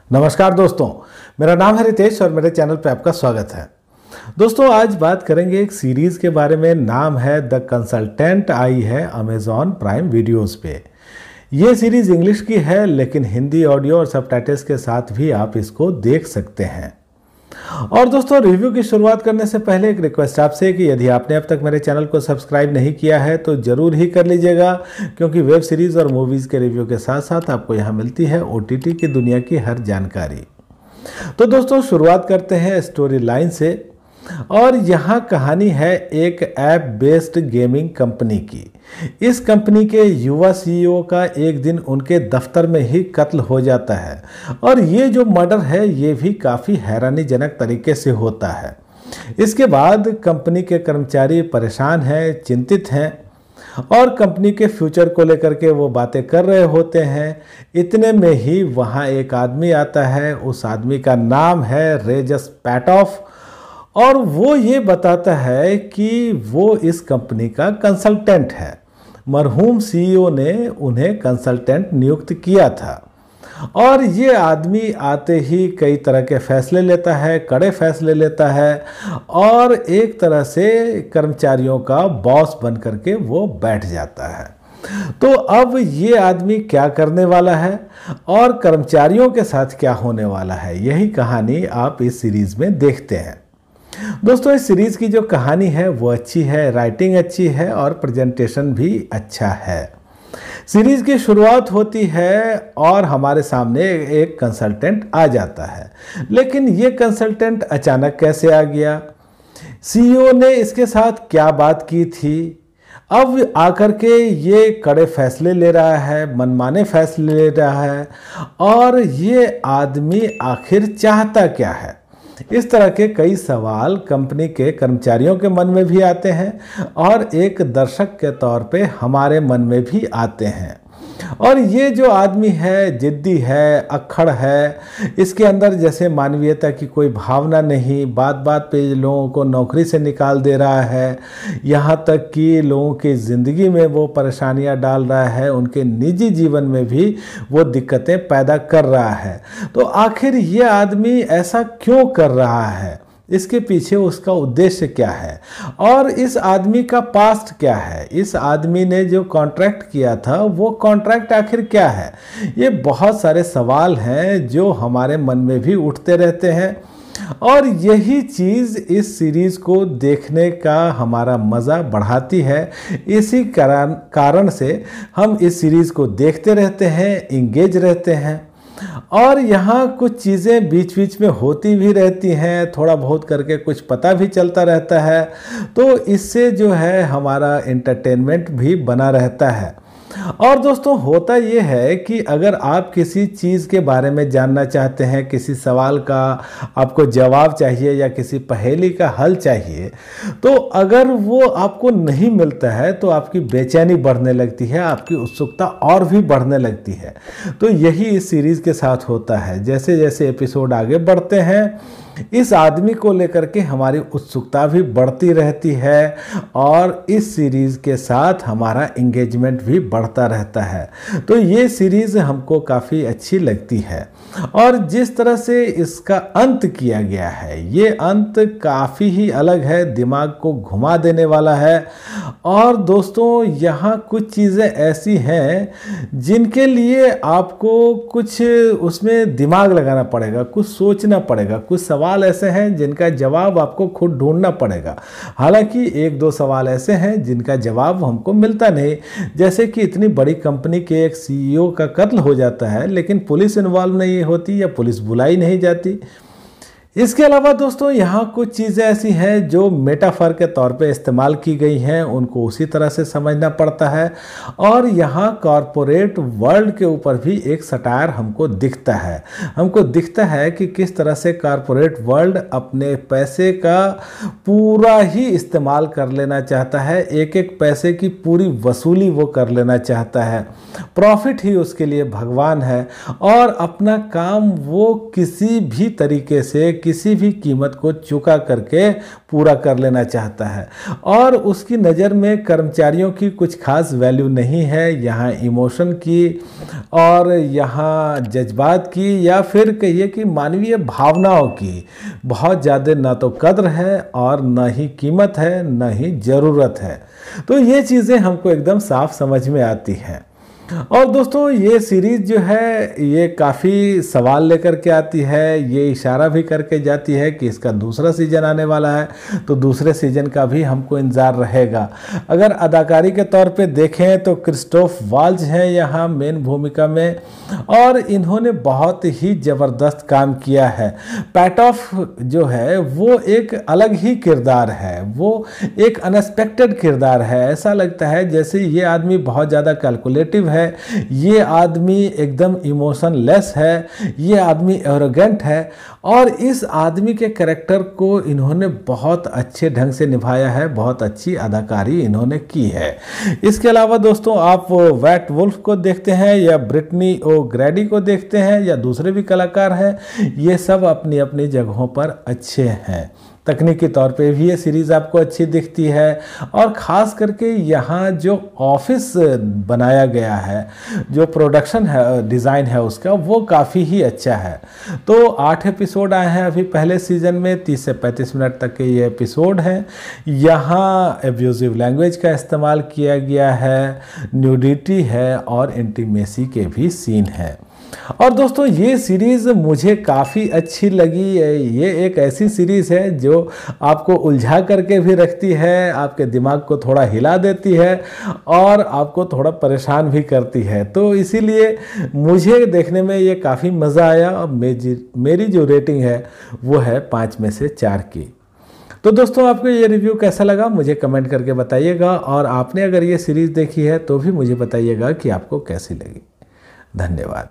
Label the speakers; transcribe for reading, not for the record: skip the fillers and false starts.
Speaker 1: नमस्कार दोस्तों, मेरा नाम है रितेश और मेरे चैनल पे आपका स्वागत है। दोस्तों आज बात करेंगे एक सीरीज़ के बारे में। नाम है द कंसल्टेंट। आई है अमेज़ॉन प्राइम वीडियोस पे। ये सीरीज़ इंग्लिश की है लेकिन हिंदी ऑडियो और सबटाइटल्स के साथ भी आप इसको देख सकते हैं। और दोस्तों रिव्यू की शुरुआत करने से पहले एक रिक्वेस्ट आपसे कि यदि आपने अब तक मेरे चैनल को सब्सक्राइब नहीं किया है तो ज़रूर ही कर लीजिएगा, क्योंकि वेब सीरीज़ और मूवीज़ के रिव्यू के साथ साथ आपको यहाँ मिलती है OTT की दुनिया की हर जानकारी। तो दोस्तों शुरुआत करते हैं स्टोरी लाइन से। और यहाँ कहानी है एक ऐप बेस्ड गेमिंग कंपनी की। इस कंपनी के युवा CEO का एक दिन उनके दफ्तर में ही कत्ल हो जाता है और ये जो मर्डर है ये भी काफ़ी हैरानीजनक तरीके से होता है। इसके बाद कंपनी के कर्मचारी परेशान हैं, चिंतित हैं और कंपनी के फ्यूचर को लेकर के वो बातें कर रहे होते हैं। इतने में ही वहाँ एक आदमी आता है। उस आदमी का नाम है रेजस पैटॉफ और वो ये बताता है कि वो इस कंपनी का कंसल्टेंट है। मरहूम CEO ने उन्हें कंसल्टेंट नियुक्त किया था और ये आदमी आते ही कई तरह के फैसले लेता है, कड़े फैसले लेता है और एक तरह से कर्मचारियों का बॉस बन करके वो बैठ जाता है। तो अब ये आदमी क्या करने वाला है और कर्मचारियों के साथ क्या होने वाला है, यही कहानी आप इस सीरीज में देखते हैं। दोस्तों इस सीरीज़ की जो कहानी है वो अच्छी है, राइटिंग अच्छी है और प्रेजेंटेशन भी अच्छा है। सीरीज़ की शुरुआत होती है और हमारे सामने एक कंसल्टेंट आ जाता है, लेकिन ये कंसल्टेंट अचानक कैसे आ गया, CEO ने इसके साथ क्या बात की थी, अब आकर के ये कड़े फैसले ले रहा है, मनमाने फैसले ले रहा है और ये आदमी आखिर चाहता क्या है। इस तरह के कई सवाल कंपनी के कर्मचारियों के मन में भी आते हैं और एक दर्शक के तौर पे हमारे मन में भी आते हैं। और ये जो आदमी है जिद्दी है, अक्खड़ है, इसके अंदर जैसे मानवीयता की कोई भावना नहीं, बात बात पे लोगों को नौकरी से निकाल दे रहा है, यहाँ तक कि लोगों की ज़िंदगी में वो परेशानियाँ डाल रहा है, उनके निजी जीवन में भी वो दिक्कतें पैदा कर रहा है। तो आखिर ये आदमी ऐसा क्यों कर रहा है, इसके पीछे उसका उद्देश्य क्या है और इस आदमी का पास्ट क्या है, इस आदमी ने जो कॉन्ट्रैक्ट किया था वो कॉन्ट्रैक्ट आखिर क्या है। ये बहुत सारे सवाल हैं जो हमारे मन में भी उठते रहते हैं और यही चीज़ इस सीरीज़ को देखने का हमारा मज़ा बढ़ाती है। इसी कारण से हम इस सीरीज़ को देखते रहते हैं, इंगेज रहते हैं और यहाँ कुछ चीज़ें बीच बीच में होती भी रहती हैं, थोड़ा बहुत करके कुछ पता भी चलता रहता है। तो इससे जो है हमारा एंटरटेनमेंट भी बना रहता है। और दोस्तों होता ये है कि अगर आप किसी चीज़ के बारे में जानना चाहते हैं, किसी सवाल का आपको जवाब चाहिए या किसी पहेली का हल चाहिए, तो अगर वो आपको नहीं मिलता है तो आपकी बेचैनी बढ़ने लगती है, आपकी उत्सुकता और भी बढ़ने लगती है। तो यही इस सीरीज़ के साथ होता है। जैसे जैसे एपिसोड आगे बढ़ते हैं इस आदमी को लेकर के हमारी उत्सुकता भी बढ़ती रहती है और इस सीरीज़ के साथ हमारा एंगेजमेंट भी बढ़ता रहता है। तो ये सीरीज़ हमको काफ़ी अच्छी लगती है और जिस तरह से इसका अंत किया गया है, ये अंत काफ़ी ही अलग है, दिमाग को घुमा देने वाला है। और दोस्तों यहाँ कुछ चीज़ें ऐसी हैं जिनके लिए आपको कुछ उसमें दिमाग लगाना पड़ेगा, कुछ सोचना पड़ेगा, कुछ सवाल ऐसे हैं जिनका जवाब आपको खुद ढूंढना पड़ेगा। हालांकि एक दो सवाल ऐसे हैं जिनका जवाब हमको मिलता नहीं, जैसे कि इतनी बड़ी कंपनी के एक CEO का कत्ल हो जाता है लेकिन पुलिस इन्वॉल्व नहीं होती या पुलिस बुलाई नहीं जाती। इसके अलावा दोस्तों यहाँ कुछ चीज़ें ऐसी हैं जो मेटाफर के तौर पे इस्तेमाल की गई हैं, उनको उसी तरह से समझना पड़ता है। और यहाँ कॉरपोरेट वर्ल्ड के ऊपर भी एक सटायर हमको दिखता है कि किस तरह से कॉरपोरेट वर्ल्ड अपने पैसे का पूरा ही इस्तेमाल कर लेना चाहता है, एक एक पैसे की पूरी वसूली वो कर लेना चाहता है। प्रॉफिट ही उसके लिए भगवान है और अपना काम वो किसी भी तरीके से किसी भी कीमत को चुका करके पूरा कर लेना चाहता है और उसकी नज़र में कर्मचारियों की कुछ खास वैल्यू नहीं है। यहाँ इमोशन की और यहाँ जज्बात की या फिर कहिए कि मानवीय भावनाओं की बहुत ज़्यादा ना तो कद्र है और ना ही कीमत है, ना ही ज़रूरत है। तो ये चीज़ें हमको एकदम साफ समझ में आती हैं। और दोस्तों ये सीरीज़ जो है ये काफ़ी सवाल लेकर के आती है, ये इशारा भी करके जाती है कि इसका दूसरा सीज़न आने वाला है, तो दूसरे सीज़न का भी हमको इंतज़ार रहेगा। अगर अदाकारी के तौर पे देखें तो क्रिस्टोफ वाल्ज हैं यहाँ मेन भूमिका में और इन्होंने बहुत ही ज़बरदस्त काम किया है। पैटॉफ जो है वो एक अलग ही किरदार है, वो एक अनएक्सपेक्टेड किरदार है। ऐसा लगता है जैसे ये आदमी बहुत ज़्यादा कैलकुलेटिव है, ये आदमी एकदम इमोशनलेस है, ये आदमी एरोगेंट है और इस आदमी के कैरेक्टर को इन्होंने बहुत अच्छे ढंग से निभाया है, बहुत अच्छी अदाकारी इन्होंने की है। इसके अलावा दोस्तों आप वैट वुल्फ को देखते हैं या ब्रिटनी ओ ग्रैडी को देखते हैं या दूसरे भी कलाकार हैं, ये सब अपनी अपनी जगहों पर अच्छे हैं। तकनीकी तौर पे भी ये सीरीज़ आपको अच्छी दिखती है और ख़ास करके यहाँ जो ऑफिस बनाया गया है, जो प्रोडक्शन है, डिज़ाइन है उसका, वो काफ़ी ही अच्छा है। तो 8 एपिसोड आए हैं अभी पहले सीज़न में, 30 से 35 मिनट तक के ये एपिसोड हैं। यहाँ एब्यूजिव लैंग्वेज का इस्तेमाल किया गया है, न्यूडिटी है और इंटीमेसी के भी सीन हैं। और दोस्तों ये सीरीज़ मुझे काफ़ी अच्छी लगी। ये एक ऐसी सीरीज़ है जो आपको उलझा करके भी रखती है, आपके दिमाग को थोड़ा हिला देती है और आपको थोड़ा परेशान भी करती है। तो इसीलिए मुझे देखने में ये काफ़ी मज़ा आया और मेरी जो रेटिंग है वो है 5 में से 4 की। तो दोस्तों आपको ये रिव्यू कैसा लगा मुझे कमेंट करके बताइएगा और आपने अगर ये सीरीज़ देखी है तो भी मुझे बताइएगा कि आपको कैसी लगी। धन्यवाद।